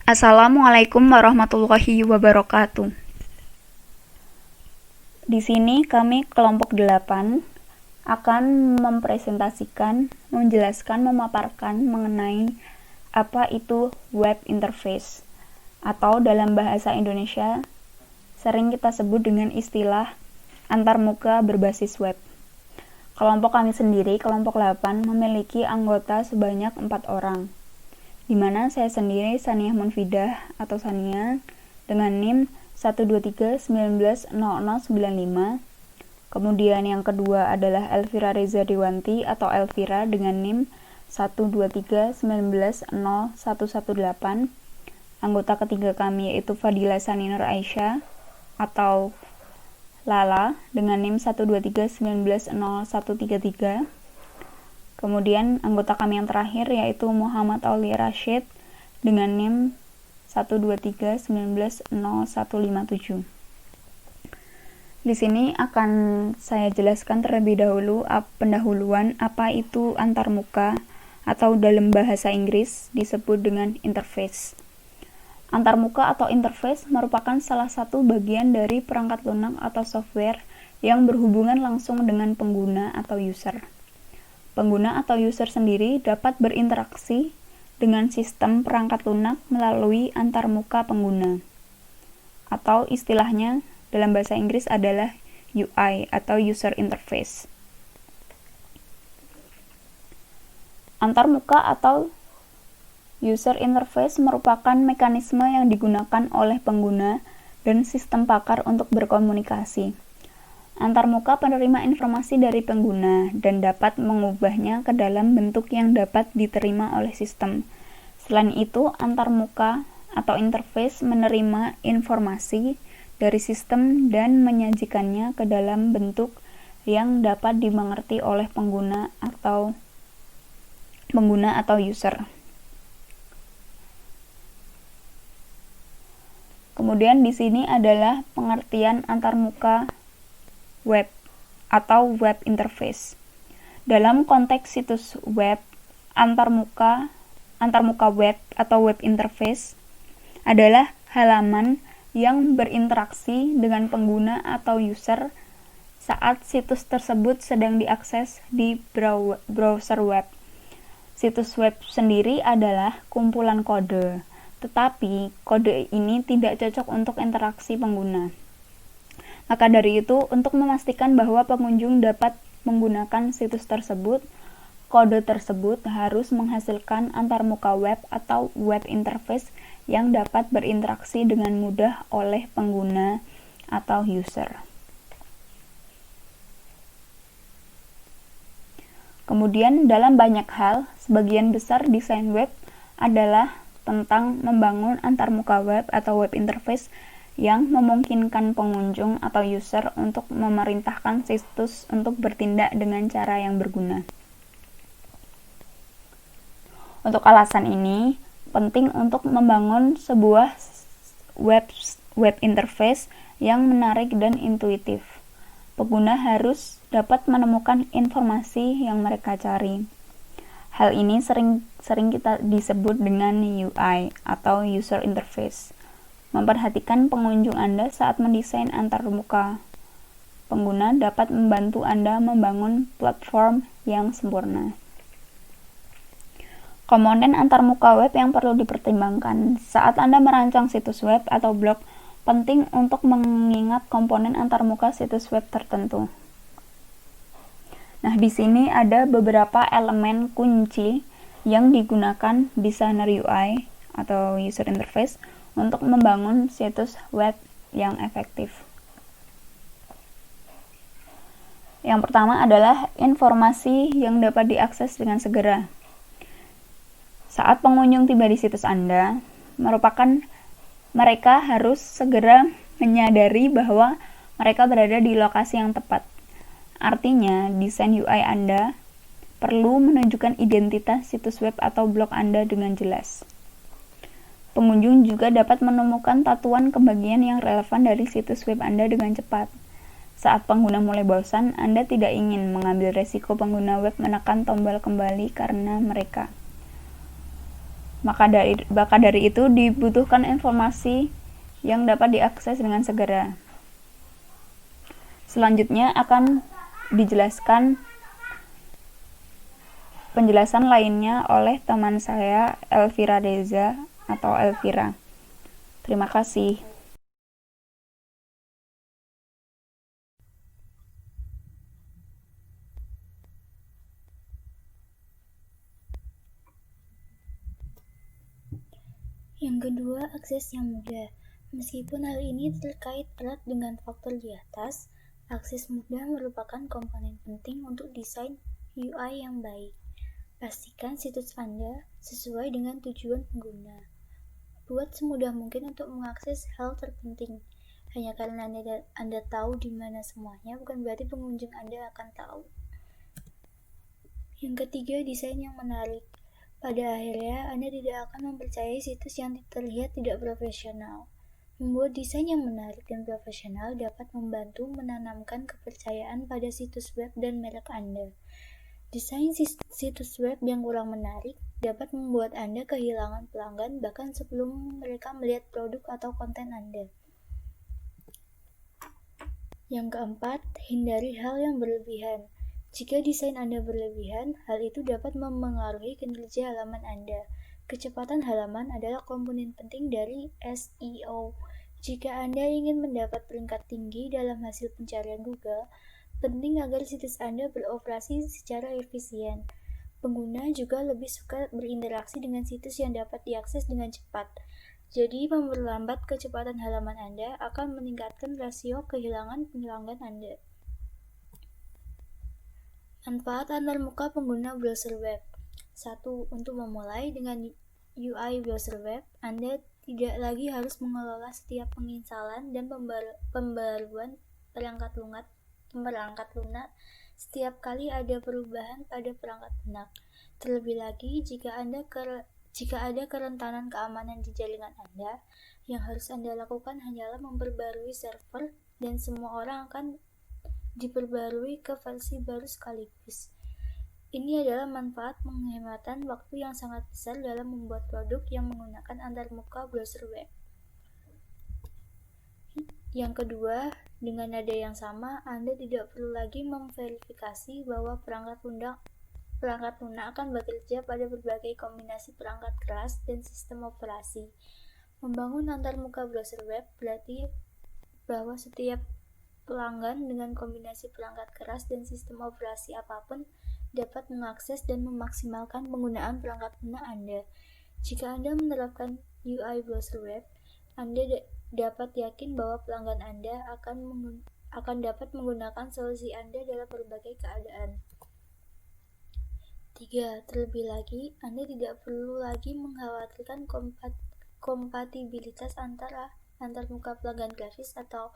Assalamualaikum warahmatullahi wabarakatuh. Di sini kami kelompok 8 akan menjelaskan, memaparkan mengenai apa itu web interface atau dalam bahasa Indonesia sering kita sebut dengan istilah antarmuka berbasis web. Kelompok kami sendiri, kelompok 8, memiliki anggota sebanyak 4 orang. Di mana saya sendiri Saniah Munfidah atau Sania dengan NIM 123190095. Kemudian yang kedua adalah Elvira Reza Dewanti atau Elvira dengan NIM 123190118. Anggota ketiga kami yaitu Fadila Saninur Aisyah atau Lala dengan NIM 123190133. Kemudian anggota kami yang terakhir yaitu Muhammad Aulia Rashid dengan NIM 123190157. Di sini akan saya jelaskan terlebih dahulu pendahuluan apa itu antarmuka atau dalam bahasa Inggris disebut dengan interface. Antarmuka atau interface merupakan salah satu bagian dari perangkat lunak atau software yang berhubungan langsung dengan pengguna atau user. Pengguna atau user sendiri dapat berinteraksi dengan sistem perangkat lunak melalui antarmuka pengguna. Atau istilahnya dalam bahasa Inggris adalah UI atau user interface. Antarmuka atau user interface merupakan mekanisme yang digunakan oleh pengguna dan sistem pakar untuk berkomunikasi. Antarmuka penerima informasi dari pengguna dan dapat mengubahnya ke dalam bentuk yang dapat diterima oleh sistem. Selain itu, antarmuka atau interface menerima informasi dari sistem dan menyajikannya ke dalam bentuk yang dapat dimengerti oleh pengguna atau user. Kemudian di sini adalah pengertian antarmuka web atau web interface. Dalam konteks situs web, antarmuka web atau web interface adalah halaman yang berinteraksi dengan pengguna atau user saat situs tersebut sedang diakses di browser web. Situs web sendiri adalah kumpulan kode, tetapi kode ini tidak cocok untuk interaksi pengguna. Maka dari itu, untuk memastikan bahwa pengunjung dapat menggunakan situs tersebut, kode tersebut harus menghasilkan antarmuka web atau web interface yang dapat berinteraksi dengan mudah oleh pengguna atau user. Kemudian dalam banyak hal, sebagian besar desain web adalah tentang membangun antarmuka web atau web interface yang memungkinkan pengunjung atau user untuk memerintahkan situs untuk bertindak dengan cara yang berguna. Untuk alasan ini, penting untuk membangun sebuah web interface yang menarik dan intuitif. Pengguna harus dapat menemukan informasi yang mereka cari. Hal ini sering kita disebut dengan UI atau user interface. Memperhatikan pengunjung Anda saat mendesain antarmuka pengguna dapat membantu Anda membangun platform yang sempurna. Komponen antarmuka web yang perlu dipertimbangkan saat Anda merancang situs web atau blog, penting untuk mengingat komponen antarmuka situs web tertentu. Nah, di sini ada beberapa elemen kunci yang digunakan desainer UI atau user interface untuk membangun situs web yang efektif. Yang pertama adalah informasi yang dapat diakses dengan segera. Saat pengunjung tiba di situs Anda, mereka harus segera menyadari bahwa mereka berada di lokasi yang tepat. Artinya, desain UI Anda perlu menunjukkan identitas situs web atau blog Anda dengan jelas. Pengunjung juga dapat menemukan tatuan kebagian yang relevan dari situs web Anda dengan cepat. Saat pengguna mulai bosan, Anda tidak ingin mengambil resiko pengguna web menekan tombol kembali karena mereka Maka dari itu dibutuhkan informasi yang dapat diakses dengan segera. Selanjutnya akan dijelaskan penjelasan lainnya oleh teman saya Elvira Deza atau Elvira. Terima kasih. Yang kedua, akses yang mudah. Meskipun hal ini terkait erat dengan faktor di atas, akses mudah merupakan komponen penting untuk desain UI yang baik. Pastikan situs Anda sesuai dengan tujuan pengguna. Buat semudah mungkin untuk mengakses hal terpenting. Hanya karena Anda tahu di mana semuanya, bukan berarti pengunjung Anda akan tahu. Yang ketiga, desain yang menarik. Pada akhirnya, Anda tidak akan mempercayai situs yang terlihat tidak profesional. Membuat desain yang menarik dan profesional dapat membantu menanamkan kepercayaan pada situs web dan merek Anda. Desain situs web yang kurang menarik dapat membuat Anda kehilangan pelanggan bahkan sebelum mereka melihat produk atau konten Anda. Yang keempat, hindari hal yang berlebihan. Jika desain Anda berlebihan, hal itu dapat memengaruhi kinerja halaman Anda. Kecepatan halaman adalah komponen penting dari SEO. Jika Anda ingin mendapat peringkat tinggi dalam hasil pencarian Google, penting agar situs Anda beroperasi secara efisien. Pengguna juga lebih suka berinteraksi dengan situs yang dapat diakses dengan cepat. Jadi, memperlambat kecepatan halaman Anda akan meningkatkan rasio kehilangan pelanggan Anda. Manfaat antarmuka pengguna browser web. 1. Untuk memulai dengan UI browser web, Anda tidak lagi harus mengelola setiap penginstalan dan pembaruan perangkat lunak setiap kali ada perubahan pada perangkat lunak. Terlebih lagi, jika ada kerentanan keamanan di jaringan Anda, yang harus Anda lakukan hanyalah memperbarui server dan semua orang akan diperbarui ke versi baru sekaligus. Ini adalah manfaat penghematan waktu yang sangat besar dalam membuat produk yang menggunakan antarmuka browser web. Yang kedua, dengan nada yang sama, Anda tidak perlu lagi memverifikasi bahwa perangkat lunak akan bekerja pada berbagai kombinasi perangkat keras dan sistem operasi. Membangun antarmuka browser web berarti bahwa setiap pelanggan dengan kombinasi perangkat keras dan sistem operasi apapun dapat mengakses dan memaksimalkan penggunaan perangkat lunak Anda. Jika Anda menerapkan UI browser web, Anda dapat yakin bahwa pelanggan Anda akan dapat menggunakan solusi Anda dalam berbagai keadaan. 3. Terlebih lagi, Anda tidak perlu lagi mengkhawatirkan kompatibilitas antarmuka pelanggan grafis atau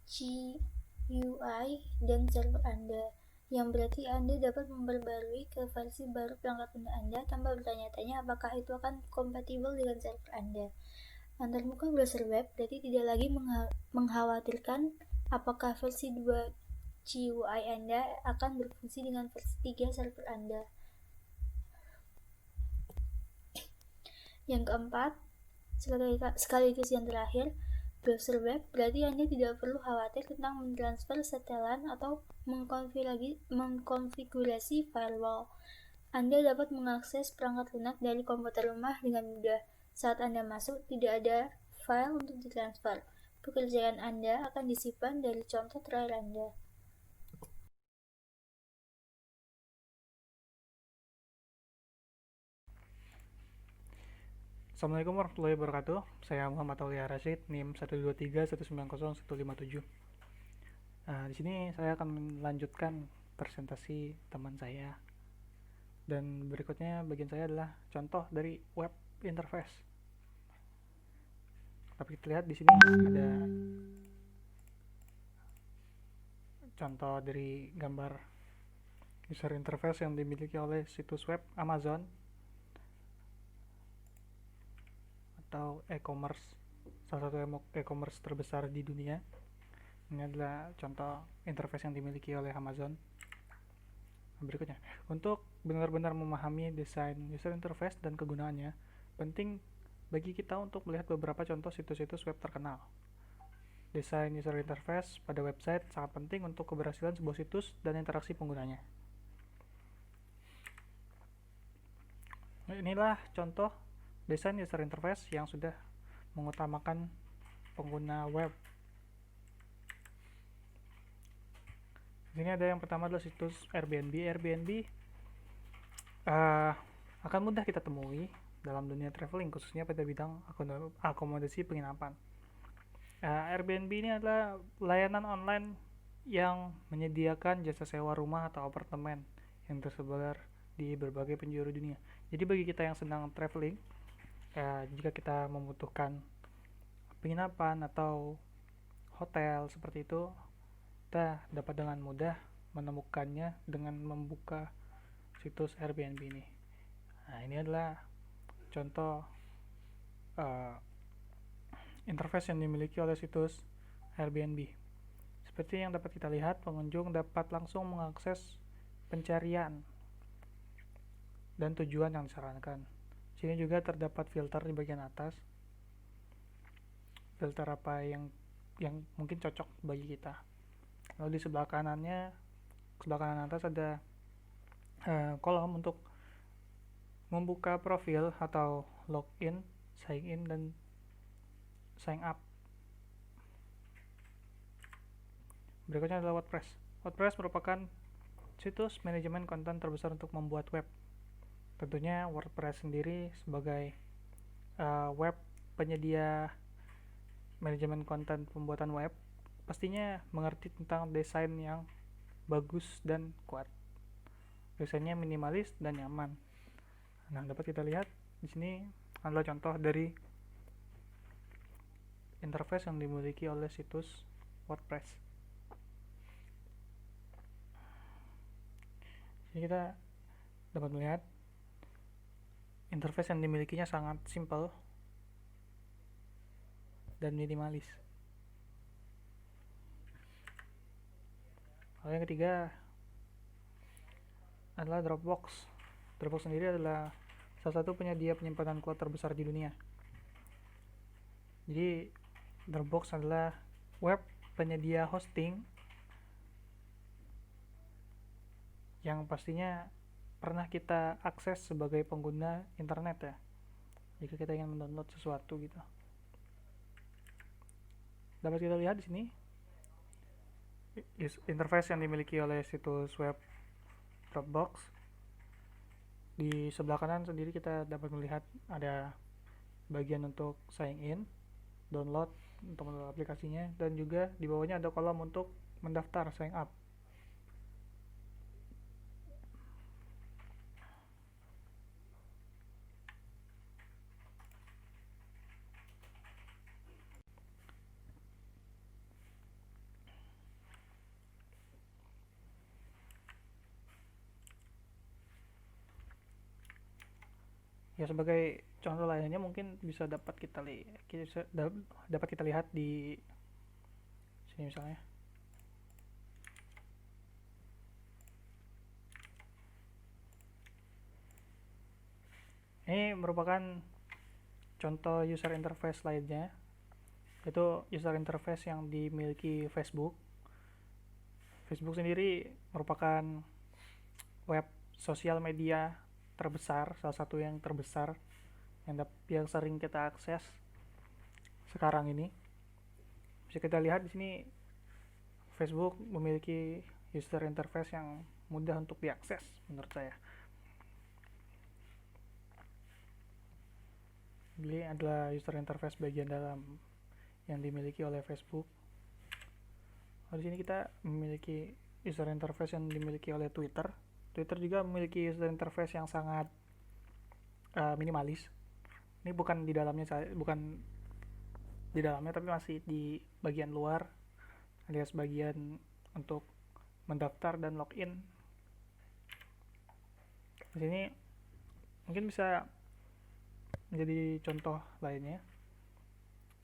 GUI dan server Anda, yang berarti Anda dapat memperbarui ke versi baru perangkat lunak Anda tanpa bertanya-tanya apakah itu akan kompatibel dengan server Anda. Antarmuka browser web berarti tidak lagi mengkhawatirkan apakah versi 2 GUI Anda akan berfungsi dengan versi 3 server Anda. Yang keempat, sekaligus yang terakhir, browser web berarti Anda tidak perlu khawatir tentang mentransfer setelan atau mengkonfigurasi firewall. Anda dapat mengakses perangkat lunak dari komputer rumah dengan mudah. Saat Anda masuk, tidak ada file untuk ditransfer. Pekerjaan Anda akan disimpan dari contoh terakhir Anda. Assalamualaikum warahmatullahi wabarakatuh. Saya Muhammad Aulia Rashid, NIM 123190157. Di sini saya akan melanjutkan presentasi teman saya. Dan berikutnya bagian saya adalah contoh dari web interface. Tapi kita lihat di sini ada contoh dari gambar user interface yang dimiliki oleh situs web Amazon atau e-commerce, salah satu e-commerce terbesar di dunia. Ini adalah contoh interface yang dimiliki oleh Amazon. Berikutnya, untuk benar-benar memahami desain user interface dan kegunaannya, penting bagi kita untuk melihat beberapa contoh situs-situs web terkenal. Desain user interface pada website sangat penting untuk keberhasilan sebuah situs dan interaksi penggunanya. Inilah contoh desain user interface yang sudah mengutamakan pengguna web. Di sini ada yang pertama adalah situs Airbnb. Airbnb akan mudah kita temui dalam dunia traveling, khususnya pada bidang akomodasi penginapan. Airbnb ini adalah layanan online yang menyediakan jasa sewa rumah atau apartemen yang tersebar di berbagai penjuru dunia. Jadi bagi kita yang senang traveling, jika kita membutuhkan penginapan atau hotel seperti itu, kita dapat dengan mudah menemukannya dengan membuka situs Airbnb ini. Nah, ini adalah contoh interface yang dimiliki oleh situs Airbnb. Seperti yang dapat kita lihat, pengunjung dapat langsung mengakses pencarian dan tujuan yang disarankan. Sini juga terdapat filter di bagian atas. Filter apa yang mungkin cocok bagi kita. Lalu di sebelah kanan atas ada kolom untuk membuka profil atau login, sign in, dan sign up. Berikutnya adalah WordPress. WordPress merupakan situs manajemen konten terbesar untuk membuat web. Tentunya WordPress sendiri sebagai web penyedia manajemen konten pembuatan web pastinya mengerti tentang desain yang bagus dan kuat. Desainnya minimalis dan nyaman. Nah, dapat kita lihat di sini adalah contoh dari interface yang dimiliki oleh situs WordPress. Jadi kita dapat melihat interface yang dimilikinya sangat simple dan minimalis. Lalu yang ketiga adalah Dropbox. Dropbox sendiri adalah salah satu penyedia penyimpanan cloud terbesar di dunia. Jadi Dropbox adalah web penyedia hosting yang pastinya pernah kita akses sebagai pengguna internet ya, jika kita ingin mendownload sesuatu gitu. Dapat kita lihat di sini interface yang dimiliki oleh situs web Dropbox. Di sebelah kanan sendiri kita dapat melihat ada bagian untuk sign in, download untuk mendownload aplikasinya, dan juga di bawahnya ada kolom untuk mendaftar, sign up. Ya, sebagai contoh lainnya mungkin bisa dapat kita lihat di sini misalnya. Ini merupakan contoh user interface lainnya, yaitu user interface yang dimiliki Facebook. Facebook sendiri merupakan web sosial media terbesar, salah satu yang terbesar yang sering kita akses sekarang ini. Bisa kita lihat di sini Facebook memiliki user interface yang mudah untuk diakses menurut saya. Ini adalah user interface bagian dalam yang dimiliki oleh Facebook. Di sini kita memiliki user interface yang dimiliki oleh Twitter. Twitter juga memiliki user interface yang sangat minimalis. Ini bukan di dalamnya tapi masih di bagian luar, alias bagian untuk mendaftar dan login. Di sini mungkin bisa menjadi contoh lainnya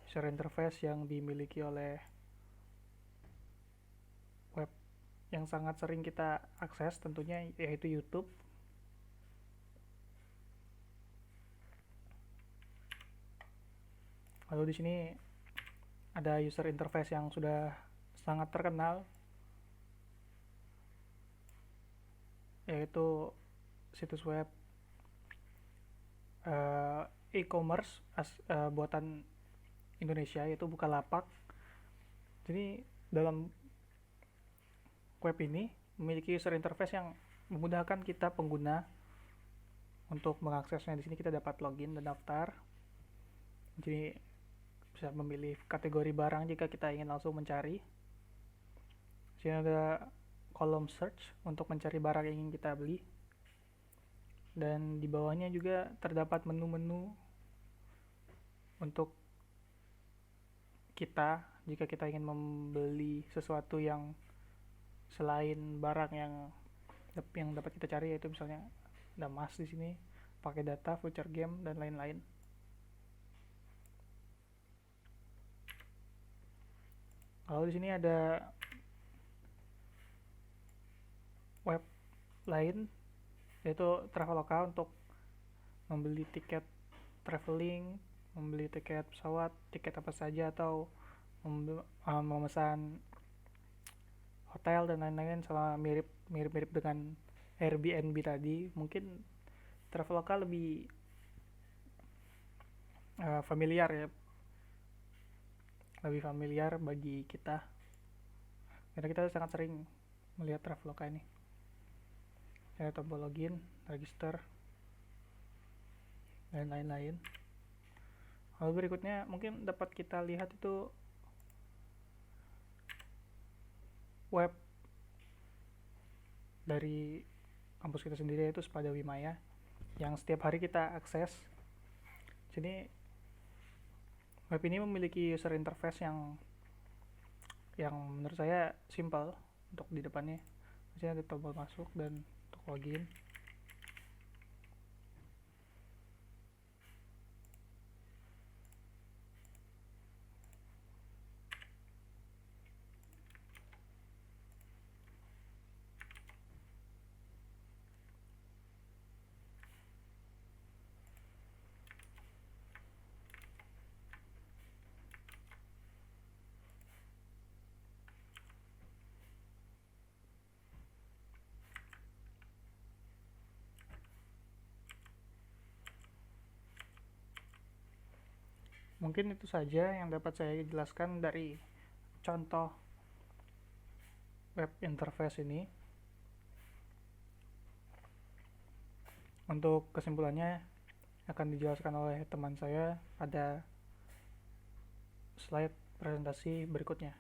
user interface yang dimiliki oleh web yang sangat sering kita akses tentunya yaitu YouTube. Lalu di sini ada user interface yang sudah sangat terkenal, yaitu situs web e-commerce buatan Indonesia, yaitu Bukalapak. Jadi dalam web ini memiliki user interface yang memudahkan kita pengguna untuk mengaksesnya. Di sini kita dapat login dan daftar. Jadi bisa memilih kategori barang jika kita ingin langsung mencari. Di sini ada kolom search untuk mencari barang yang ingin kita beli. Dan di bawahnya juga terdapat menu-menu untuk kita jika kita ingin membeli sesuatu yang selain barang yang dapat kita cari, yaitu misalnya ada emas di sini, pakai data, voucher game, dan lain-lain. Lalu di sini ada web lain, yaitu Traveloka, untuk membeli tiket traveling, membeli tiket pesawat, tiket apa saja, atau memesan hotel dan lain-lain, sama mirip-mirip dengan Airbnb tadi. Mungkin Traveloka lebih familiar ya, lebih familiar bagi kita karena kita sangat sering melihat Traveloka ini. Ada tombol login, register, dan lain-lain. Lalu berikutnya mungkin dapat kita lihat itu web dari kampus kita sendiri, yaitu Sepada Wimaya, yang setiap hari kita akses. Jadi web ini memiliki user interface yang menurut saya simple untuk di depannya. Di sini ada tombol masuk dan untuk login. Mungkin itu saja yang dapat saya jelaskan dari contoh web interface ini. Untuk kesimpulannya akan dijelaskan oleh teman saya pada slide presentasi berikutnya.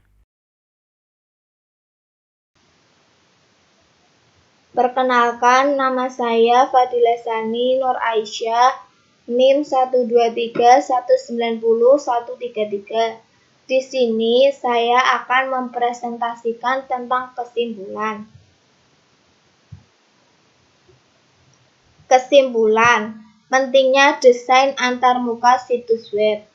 Perkenalkan, nama saya Fadila Sani Nur Aisyah, NIM 123190133. Di sini saya akan mempresentasikan tentang kesimpulan. Kesimpulan, pentingnya desain antarmuka situs web.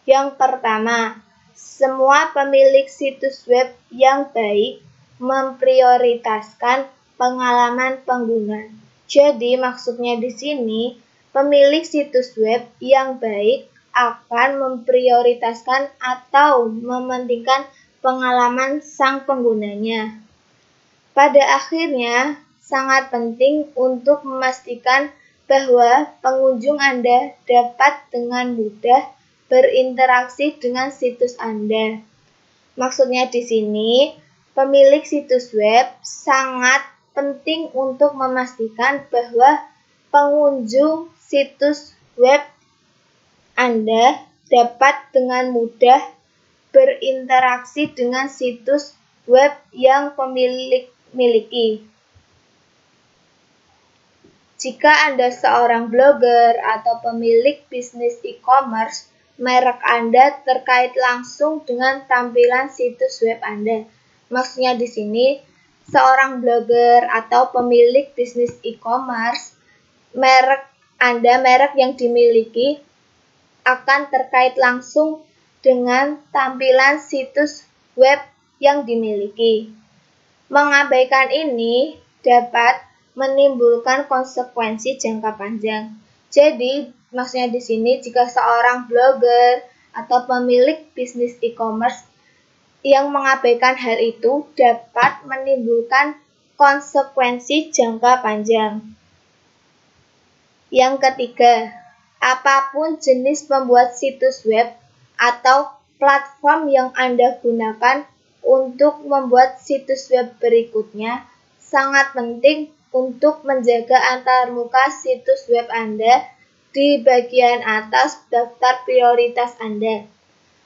Yang pertama, semua pemilik situs web yang baik memprioritaskan pengalaman pengguna. Jadi maksudnya di sini, pemilik situs web yang baik akan memprioritaskan atau mementingkan pengalaman sang penggunanya. Pada akhirnya, sangat penting untuk memastikan bahwa pengunjung Anda dapat dengan mudah berinteraksi dengan situs Anda. Maksudnya di sini, pemilik situs web sangat penting untuk memastikan bahwa pengunjung situs web Anda dapat dengan mudah berinteraksi dengan situs web yang pemilik miliki. Jika Anda seorang blogger atau pemilik bisnis e-commerce, merek Anda terkait langsung dengan tampilan situs web Anda. Maksudnya di sini, seorang blogger atau pemilik bisnis e-commerce, merek Anda, merek yang dimiliki, akan terkait langsung dengan tampilan situs web yang dimiliki. Mengabaikan ini dapat menimbulkan konsekuensi jangka panjang. Jadi, maksudnya di sini jika seorang blogger atau pemilik bisnis e-commerce yang mengabaikan hal itu dapat menimbulkan konsekuensi jangka panjang. Yang ketiga, apapun jenis pembuat situs web atau platform yang Anda gunakan untuk membuat situs web berikutnya, sangat penting untuk menjaga antarmuka situs web Anda di bagian atas daftar prioritas Anda.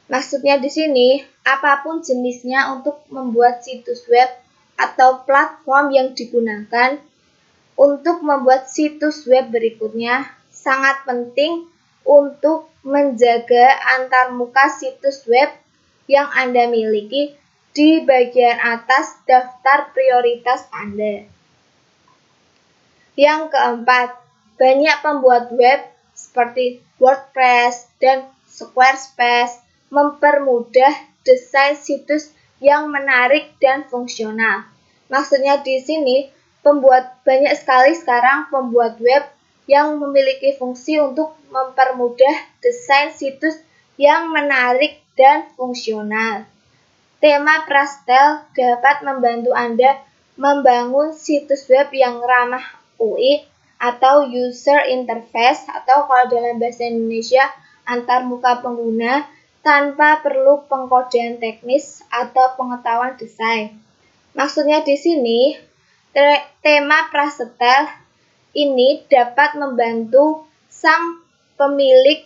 Maksudnya di sini, apapun jenisnya untuk membuat situs web atau platform yang digunakan untuk membuat situs web berikutnya, sangat penting untuk menjaga antarmuka situs web yang Anda miliki di bagian atas daftar prioritas Anda. Yang keempat, banyak pembuat web seperti WordPress dan Squarespace mempermudah desain situs yang menarik dan fungsional. Maksudnya di sini, banyak sekali sekarang pembuat web yang memiliki fungsi untuk mempermudah desain situs yang menarik dan fungsional. Tema Prastel dapat membantu Anda membangun situs web yang ramah UI atau user interface atau kalau dalam bahasa Indonesia antarmuka pengguna tanpa perlu pengkodean teknis atau pengetahuan desain. Maksudnya di sini tema Prastel ini dapat membantu sang pemilik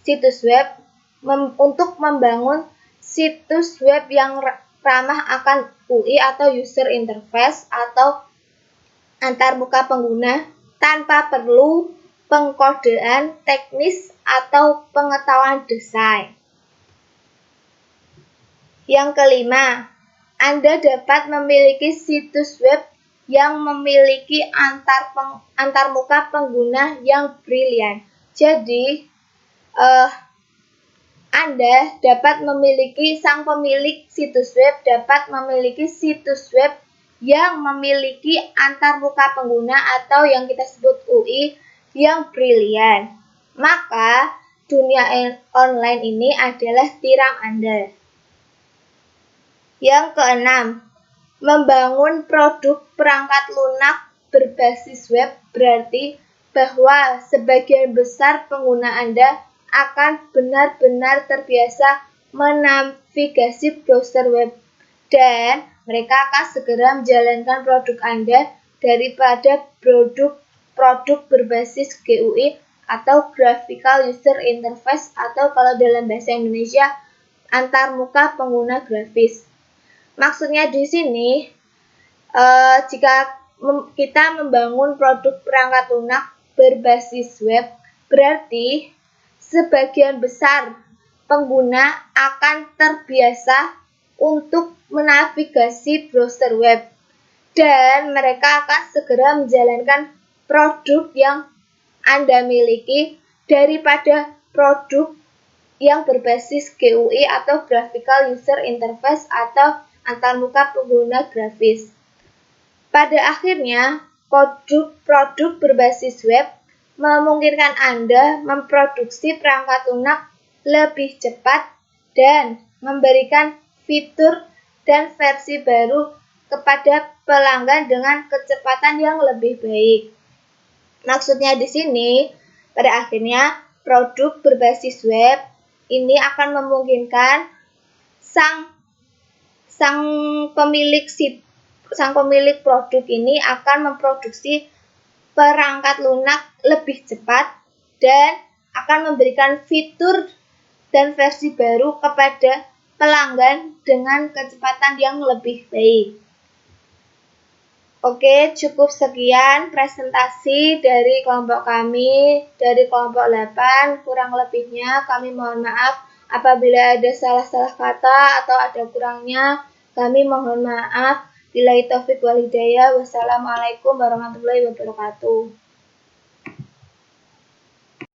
situs web untuk membangun situs web yang ramah akan UI atau user interface atau antarmuka pengguna tanpa perlu pengkodean teknis atau pengetahuan desain. Yang kelima, Anda dapat memiliki situs web yang memiliki antarmuka pengguna yang brilian. Jadi, Anda dapat sang pemilik situs web dapat memiliki situs web yang memiliki antarmuka pengguna atau yang kita sebut UI yang brilian. Maka, dunia online ini adalah tiram Anda. Yang keenam, membangun produk perangkat lunak berbasis web berarti bahwa sebagian besar pengguna Anda akan benar-benar terbiasa menavigasi browser web dan mereka akan segera menjalankan produk Anda daripada produk berbasis GUI atau Graphical User Interface atau kalau dalam bahasa Indonesia antarmuka pengguna grafis. Maksudnya di sini jika kita membangun produk perangkat lunak berbasis web berarti sebagian besar pengguna akan terbiasa untuk menavigasi browser web dan mereka akan segera menjalankan produk yang Anda miliki daripada produk yang berbasis GUI atau Graphical User Interface atau antarmuka pengguna grafis. Pada akhirnya, produk berbasis web memungkinkan Anda memproduksi perangkat lunak lebih cepat dan memberikan fitur dan versi baru kepada pelanggan dengan kecepatan yang lebih baik. Maksudnya di sini, pada akhirnya produk berbasis web ini akan memungkinkan sang pemilik produk ini akan memproduksi perangkat lunak lebih cepat dan akan memberikan fitur dan versi baru kepada pelanggan dengan kecepatan yang lebih baik. Oke, cukup sekian presentasi dari kelompok kami, dari kelompok 8. Kurang lebihnya kami mohon maaf apabila ada salah-salah kata atau ada kurangnya. Kami mohon maaf. Billahi taufiq wal hidayah. Wassalamualaikum warahmatullahi wabarakatuh.